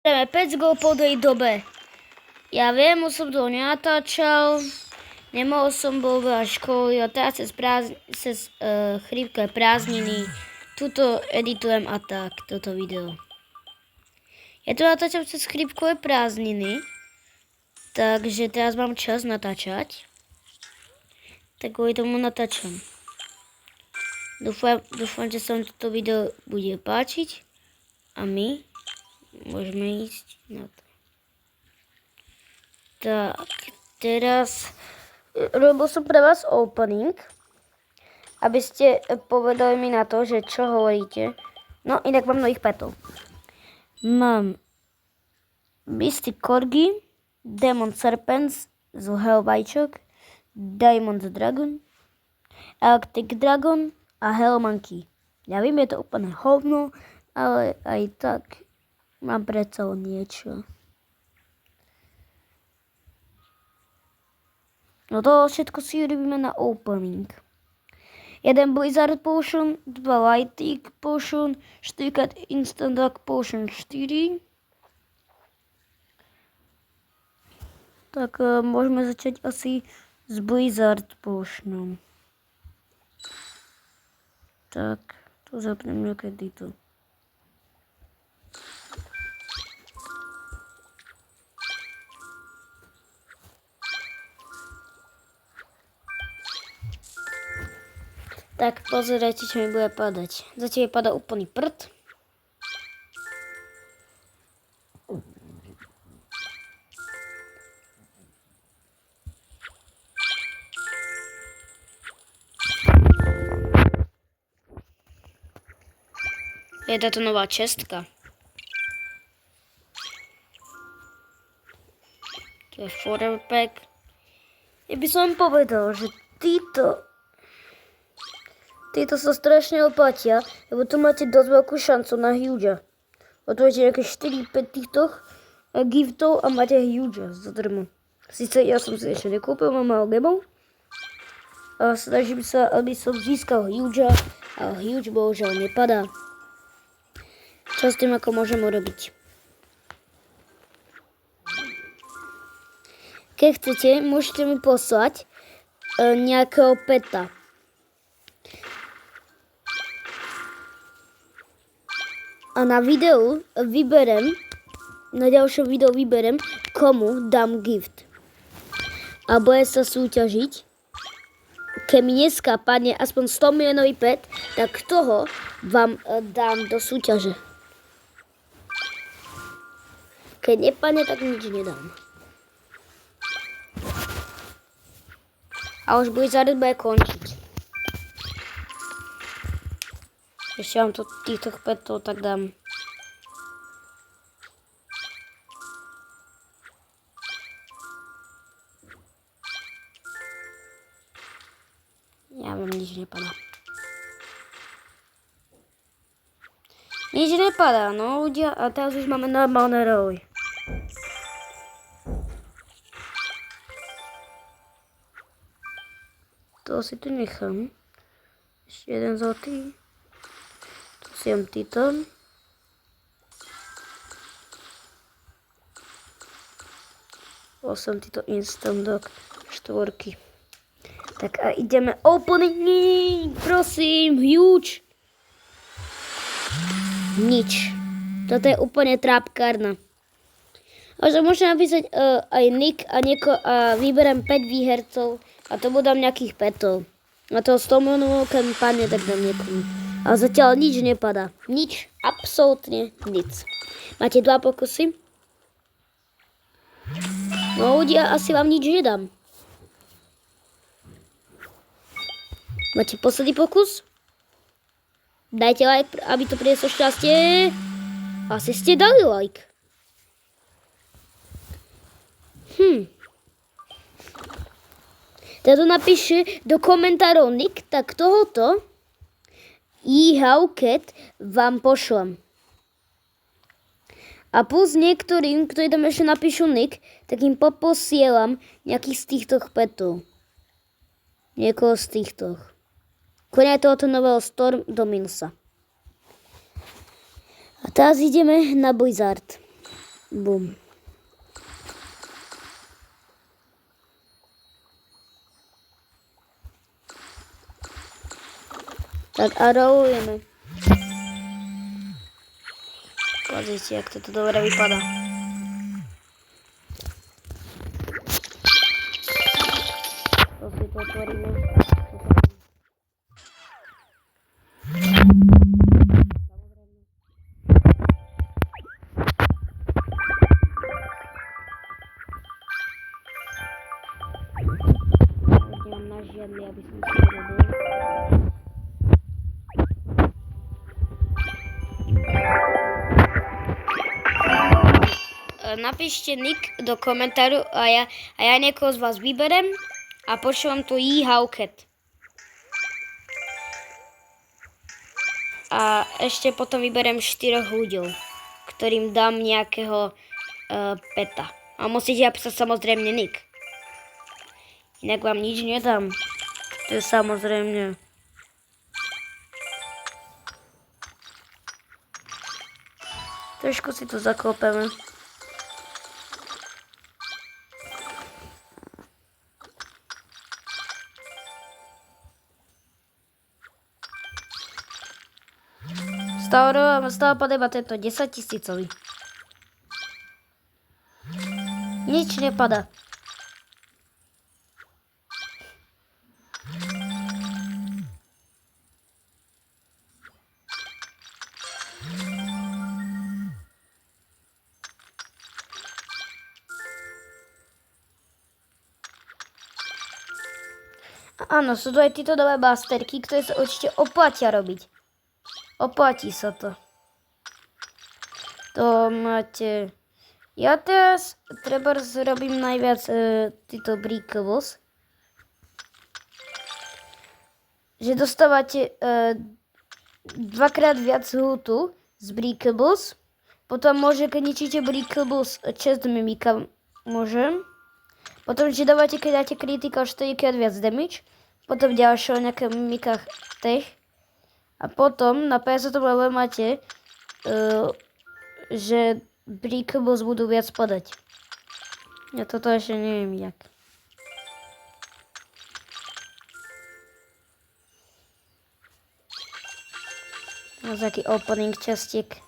5 go po tej dobe. Ja viem, už som to nenatáčal. Nemohol som bol veľa školy a teraz cez chrípke prázdniny tuto editujem a tak, toto video. Ja to natáčam cez chrípkové prázdniny, takže teraz mám čas natáčať. Tak kvôli tomu natáčam. Dúfam, že sa vám toto video bude páčiť a my môžeme ísť na to. Tak, teraz robil som pre vás opening, aby ste povedali mi na to, že čo hovoríte. No, inak mám nových petov. Mám Mystic Corgi, Demon Serpents z Hellvajčok, Diamond Dragon, Arctic Dragon a Hell Monkey. Ja viem, je to úplne hovno, ale aj tak mám predsa niečo. No to všetko si robíme na opening. 1 Blizzard Potion, 2 Lightning Potion, 4 Instant Dark Potion 4. Tak môžeme začať asi s Blizzard Potionom. Tak, to zapnem niekedy to. Tak pozerajte, čo mi bude padať. Zatiaľ padá úplný prd. Je táto nová čestka. To je Forever Pack. Ja by som povedal, že títo sa strašne oplatia, lebo tu máte dosť veľkú šancu na Huge. Otvoríte nejaké 4-5 týchto giftov a máte Huge zadarmo. Sice ja som si ešte nekúpil, mám málo gemov. A snažím sa, aby som získal Huge, a Huge bohužiaľ nepadá. Čo s tým ako môžem urobiť? Keď chcete, môžete mi poslať nejakého peta. A na videu vyberem, na ďalšom videu vyberem, komu dám gift. A bude sa súťažiť. Keď mi dneska padne aspoň 100 miliónový pet, tak toho vám dám do súťaže. Keď nepadne, tak nič nedám. A už Blizzard bude končiť. Ešte vám to týchto petov tak dám. Ja vám nič nepadá. Nič nepadá, no ľudia, a teraz už máme normálne roly. To si tu nechám. Ešte jeden zlatý. Tu si mám Titan. Som títo Instant Dog 4. Tak a ideme opening, prosím, Huge. Nič. Toto je úplne trápkárna. A že môžem napísať aj nick a vyberiem 5 výhercov a to budem nejakých petov. A to 100 miliónov, keď mi padne, tak dám niekomu. A zatiaľ nič nepadá. Nič, absolútne nic. Máte 2 pokusy? No ľudia, asi vám nič nedám. Máte posledný pokus? Dajte like, aby to prinieslo šťastie. Asi ste dali like. Teda napíše do komentárov nick, tak tohoto Howcat vám pošlem. A plus niektorým, ktorí tam ešte napíšu nick, tak im poposielam nejakých z týchto petov. Niekoho z týchto. Konia tohoto nového Storm Dominsa. A teraz ideme na Blizzard. Bum. Tak a rolujeme. Pozrite, jak to dobre vypadá. To si to otvoríme. Nemám na žiadny, aby som si urobil. Napíšte nick do komentáru a ja niekoho z vás vyberem a pošlem tu Howcat. A ešte potom vyberem 4 ľudí, ktorým dám nejakého peta. A musíte napísať samozrejme nick. Inak vám nič nedám. To je samozrejme. Trošku si to zaklopeme. Z toho padá tento 10 000. Nič nepadá. Áno, sú tu aj títo nové basterky, ktoré sa určite oplatia robiť. Oplatí sa to. To máte... Ja teraz treba robím najviac títo breakables. Že dostávate dvakrát viac lootu z breakables. Potom môže, keď ničíte breakables, chest mimika môžem. Potom, že dávate, keď dáte critical 4-krát viac damage. Potom ďalšie o nejakých mimikách tech. A potom na 50. level máte, že breakables budú viac padať. Ja toto ešte neviem jak. Mám taký opening častiek.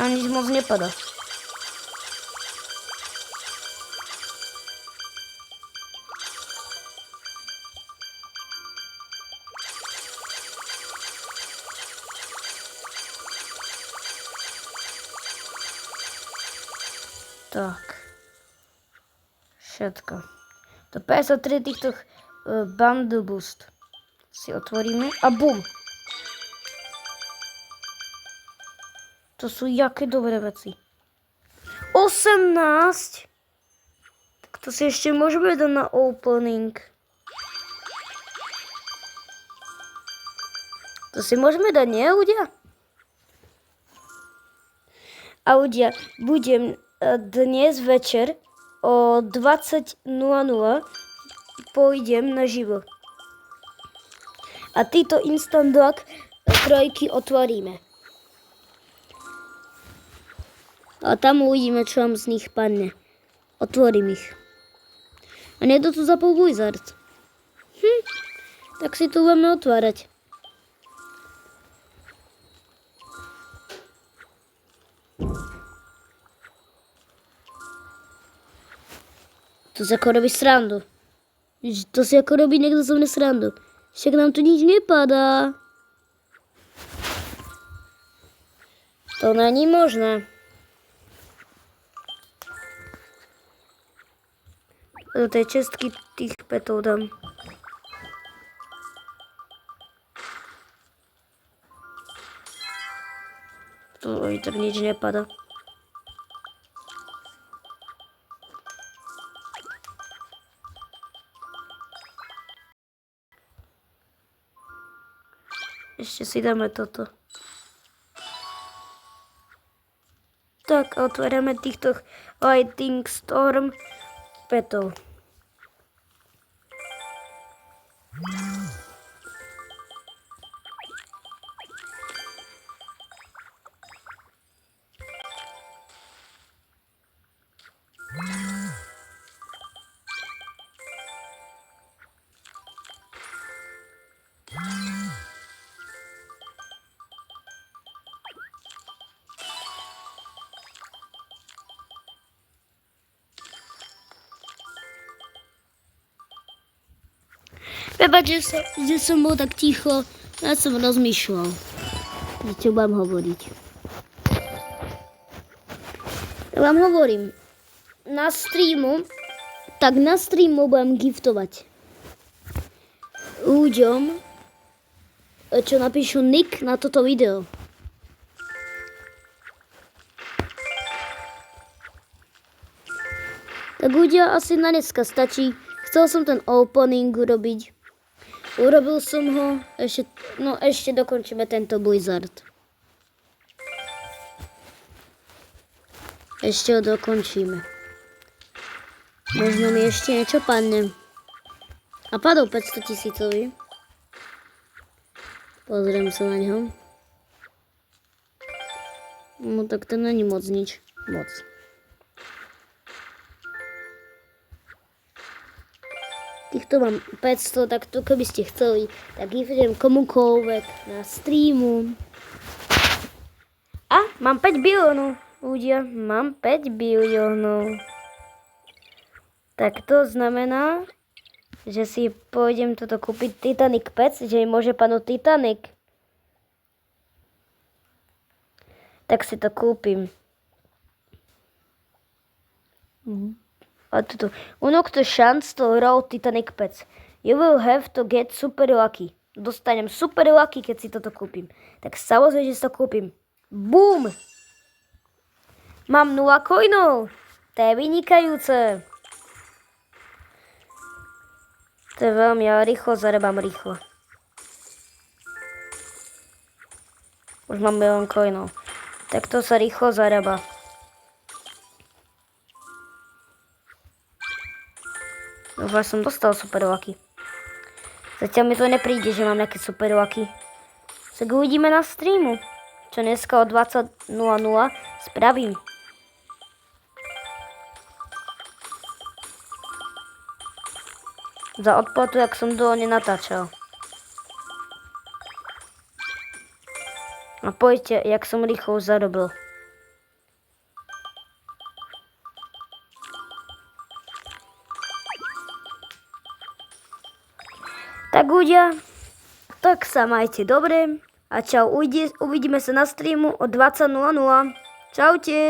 A nič moc nepadá. Tak. Všetko. To 53 týchto bundle boost si otvoríme a bum. To sú jaké dobré veci. 18! Tak to si ešte môžeme dať na opening. To si môžeme dať, nie ľudia? A ľudia, budem dnes večer o 20:00 pôjdem naživo. A títo instant block trojky otvoríme. A tam uvidíme, čo vám z nich padne. Otvorím ich. A nie to tu zapol Blizzard. Tak si tu budeme otvárať. To si ako robí srandu. To si ako robí niekto zo mne srandu. Však nám tu nič nepadá. To není možné. Do tej čestky tých petov dám. Tu aj tak nič nepadá. Ešte si dáme toto. tak otvárame týchto Lightning Storm petov. Prepáč, že som bol tak ticho, ja som rozmýšľal, že čo budem hovoriť. Ja vám hovorím, na streamu budem giftovať ľuďom, čo napíšu nick na toto video. Tak ľudia, asi na dneska stačí. Chcel som ten opening urobiť. Urobil som ho, ešte dokončíme tento Blizzard. Ešte ho dokončíme. Možno mi ešte niečo padne. A padol 500 000. Pozriem sa na ňo. No tak to není moc nič. Moc. Týchto mám 500, tak to keby ste chceli, tak idem komukoľvek na streamu. A mám 5 biliónov, ľudia, mám 5 biliónov. Tak to znamená, že si pôjdem toto kúpiť Titanic pec, že mi môže padnúť Titanic. Tak si to kúpim. A toto. Unlock the chance to roll Titanic pets. You will have to get super lucky. Dostanem super lucky, keď si toto kúpim. Tak samozrejme, že si to kúpim. Boom! Mám 0 coinov. To je vynikajúce. To je veľmi, ja rýchlo zarebám rýchlo. Už mám 1 000 coinov. Tak to sa rýchlo zarebá. Už som dostal super lucky. Zatiaľ mi to nepríde, že mám nejaké super lucky. Tak uvidíme na streamu, čo dneska o 20:00 spravím. Za odplatu, jak som dlho nenatáčal. A poďte, jak som rýchlo zarobil. Tak ľudia, tak sa majte dobre a čau, uvidíme sa na streamu o 20:00. Čaute.